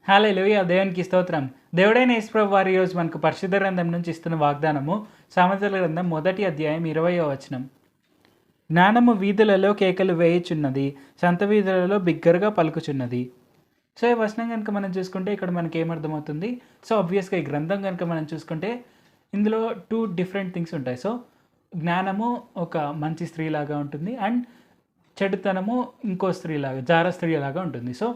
హల్లెలూయా! దేవునికి స్తోత్రం. దేవుడైన యేసుప్రభు వారు ఈరోజు మనకు పరిశుద్ధ గ్రంథం నుంచి ఇస్తున్న వాగ్దానము సామెతల గ్రంథం 1వ అధ్యాయం 20వ వచనం. జ్ఞానము వీధులలో కేకలు వేయుచున్నది, సంత వీధులలో బిగ్గరగా పలుకుచున్నది. సో ఈ వచనం కనుక మనం చూసుకుంటే ఇక్కడ మనకి ఏమర్థమవుతుంది? సో ఆబ్వియస్‌గా ఈ గ్రంథం కనుక మనం చూసుకుంటే ఇందులో 2 డిఫరెంట్ థింగ్స్ ఉంటాయి. సో జ్ఞానము ఒక మంచి స్త్రీలాగా ఉంటుంది అండ్ చెడుతనము ఇంకో స్త్రీలాగా జార స్త్రీలాగా ఉంటుంది. సో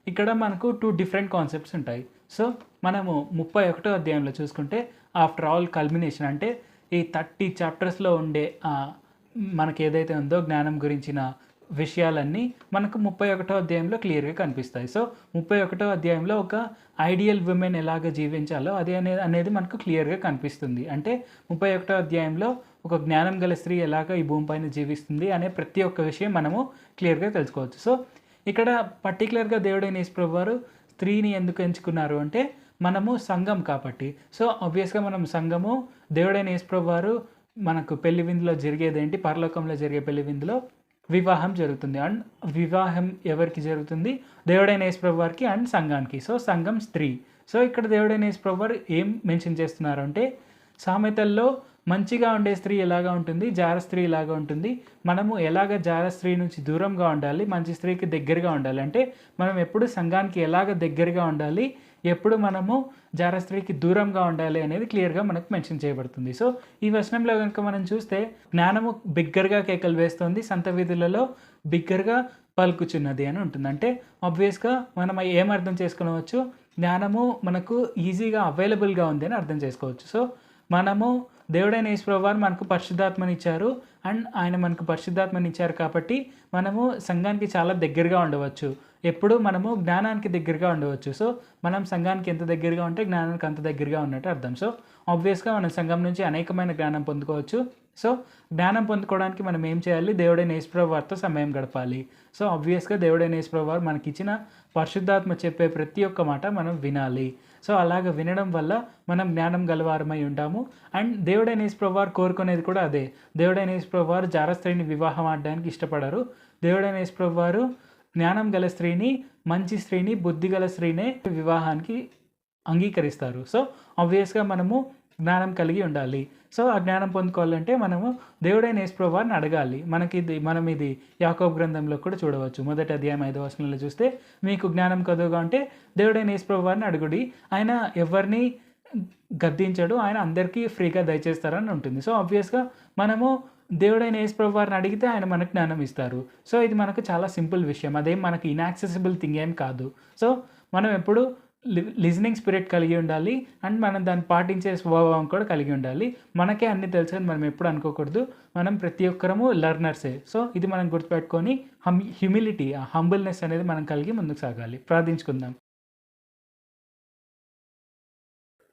ఇక్కడ మనకు 2 డిఫరెంట్ కాన్సెప్ట్స్ ఉంటాయి. సో మనము 31వ అధ్యాయంలో చూసుకుంటే ఆఫ్టర్ ఆల్ కల్మినేషన్ అంటే ఈ 30 చాప్టర్స్లో ఉండే మనకి ఏదైతే ఉందో జ్ఞానం గురించిన విషయాలన్నీ మనకు 31వ అధ్యాయంలో క్లియర్గా కనిపిస్తాయి. సో 31వ అధ్యాయంలో ఒక ఐడియల్ విమెన్ ఎలాగ జీవించాలో అనేది మనకు క్లియర్గా కనిపిస్తుంది. అంటే 31వ అధ్యాయంలో ఒక జ్ఞానం గల స్త్రీ ఎలాగ ఈ భూమిపైన జీవిస్తుంది అనే ప్రతి ఒక్క విషయం మనము క్లియర్గా తెలుసుకోవచ్చు. సో ఇక్కడ పర్టికులర్గా దేవుడైన యేసుప్రభు వారు స్త్రీని ఎందుకు ఎంచుకున్నారు అంటే మనము సంఘం కాబట్టి. సో ఆబ్వియస్గా మనం సంఘము దేవుడైన యేసుప్రభు వారు మనకు పెళ్లి విందులో జరిగేదేంటి, పరలోకంలో జరిగే పెళ్లి విందులో వివాహం జరుగుతుంది. అండ్ వివాహం ఎవరికి జరుగుతుంది? దేవుడైన యేసుప్రభు వారికి అండ్ సంఘానికి. సో సంఘం స్త్రీ. సో ఇక్కడ దేవుడైన యేసుప్రభు వారు ఏం మెన్షన్ చేస్తున్నారు అంటే సామెతల్లో మంచిగా ఉండే స్త్రీ ఎలాగా ఉంటుంది, జార స్త్రీ ఎలాగా ఉంటుంది, మనము ఎలాగ జార స్త్రీ నుంచి దూరంగా ఉండాలి, మంచి స్త్రీకి దగ్గరగా ఉండాలి. అంటే మనం ఎప్పుడు సంఘానికి ఎలాగ దగ్గరగా ఉండాలి, ఎప్పుడు మనము జార స్త్రీకి దూరంగా ఉండాలి అనేది క్లియర్గా మనకు మెన్షన్ చేయబడుతుంది. సో ఈ వచనంలో కనుక మనం చూస్తే జ్ఞానము బిగ్గరగా కేకలు వేస్తుంది, సంత వీధులలో బిగ్గరగా పలుకుచున్నది అని ఉంటుంది. అంటే ఆబ్వియస్గా మనం ఏం అర్థం చేసుకోవచ్చు? జ్ఞానము మనకు ఈజీగా అవైలబుల్గా ఉంది అని అర్థం చేసుకోవచ్చు. సో మనము దేవుడైన యేసుప్రభు వారు మనకు పరిశుద్ధాత్మనిచ్చారు అండ్ ఆయన మనకు పరిశుద్ధాత్మనిచ్చారు కాబట్టి మనము సంఘానికి చాలా దగ్గరగా ఉండవచ్చు. ఎప్పుడు మనము జ్ఞానానికి దగ్గరగా ఉండవచ్చు. సో మనం సంఘానికి ఎంత దగ్గరగా ఉంటే జ్ఞానానికి అంత దగ్గరగా ఉన్నట్టు అర్థం. సో ఆబ్వియస్గా మనం సంఘం నుంచి అనేకమైన జ్ఞానం పొందుకోవచ్చు. సో జ్ఞానం పొందుకోవడానికి మనం ఏం చేయాలి? దేవుడైన యేసుప్రభు వారితో సమయం గడపాలి. సో ఆబ్వియస్గా దేవుడైన యేసుప్రభు వారు మనకి ఇచ్చిన పరిశుద్ధాత్మ చెప్పే ప్రతి ఒక్క మాట మనం వినాలి. సో అలాగ వినడం వల్ల మనం జ్ఞానం గలవారమై ఉంటాము. అండ్ దేవుడైన యేసుప్రభు వారు కోరుకునేది కూడా అదే. దేవుడైన యేసుప్రభు వారు జార స్త్రీని వివాహం ఆడడానికి ఇష్టపడరు. దేవుడైన యేసుప్రభు వారు జ్ఞానం గల స్త్రీని, మంచి స్త్రీని, బుద్ధి గల స్త్రీనే వివాహానికి అంగీకరిస్తారు. సో ఆబ్వియస్గా మనము జ్ఞానం కలిగి ఉండాలి. సో ఆ జ్ఞానం పొందుకోవాలంటే మనము దేవుడైన యేసుప్రభు వారిని అడగాలి. మనం ఇది యాకోబు గ్రంథంలో కూడా చూడవచ్చు. 1వ అధ్యాయం 5వ వచనంలో చూస్తే మీకు జ్ఞానం కదుగా అంటే దేవుడైన యేసుప్రభు వారిని అడుగుడి, ఆయన ఎవరిని గద్దించడు, ఆయన అందరికీ ఫ్రీగా దయచేస్తారని ఉంటుంది. సో ఆబ్వియస్గా మనము దేవుడైన యేసుప్రభు వారిని అడిగితే ఆయన మనకు జ్ఞానం ఇస్తారు. సో ఇది మనకు చాలా సింపుల్ విషయం, అదేం మనకి ఇన్యాక్సెసిబుల్ థింగ్ ఏం కాదు. సో మనం ఎప్పుడు లిజనింగ్ స్పిరిట్ కలిగి ఉండాలి అండ్ మనం దాన్ని పాటించే స్వభావం కూడా కలిగి ఉండాలి. మనకే అన్ని తెలుసు అని మనం ఎప్పుడు అనుకోకూడదు. మనం ప్రతి ఒక్కరము లెర్నర్సే. సో ఇది మనం గుర్తుపెట్టుకొని హ్యూమిలిటీ, హంబుల్నెస్ అనేది మనం కలిగి ముందుకు సాగాలి. ప్రార్థించుకుందాం.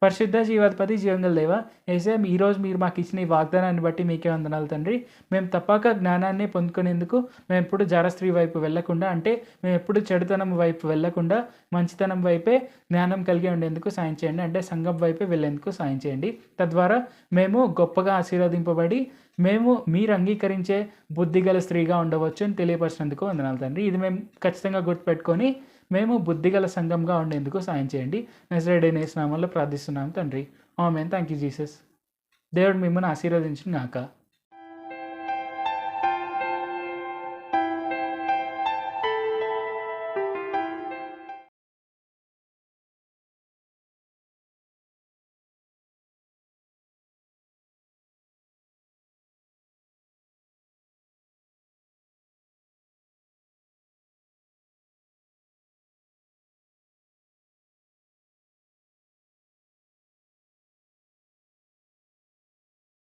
పరిశుద్ధ జీవాధిపతి జీవంగల దేవ యేసయ్య, ఈరోజు మీరు మాకు ఇచ్చిన ఈ వాగ్దానాన్ని బట్టి మీకే వందనాలు తండ్రి. మేము తప్పక జ్ఞానాన్ని పొందుకునేందుకు మేము ఎప్పుడు జార స్త్రీ వైపు వెళ్ళకుండా, అంటే మేము ఎప్పుడు చెడుతనం వైపు వెళ్ళకుండా మంచితనం వైపే జ్ఞానం కలిగి ఉండేందుకు సాయం చేయండి. అంటే సంఘం వైపే వెళ్ళేందుకు సాయం చేయండి. తద్వారా మేము గొప్పగా ఆశీర్వదింపబడి మేము మీరు అంగీకరించే బుద్ధిగల స్త్రీగా ఉండవచ్చు అని తెలియపరిచినందుకు వందనాలు తండ్రి. ఇది మేము ఖచ్చితంగా గుర్తుపెట్టుకొని మేము బుద్ధిగల సంఘంగా ఉండేందుకు సాయం చేయండి. నజరేయుడైన యేసు నామములో ప్రార్థిస్తున్నాము తండ్రి. ఆమేన్. Thank you Jesus. దేవుడు మిమ్మల్ని ఆశీర్వదించును గాక.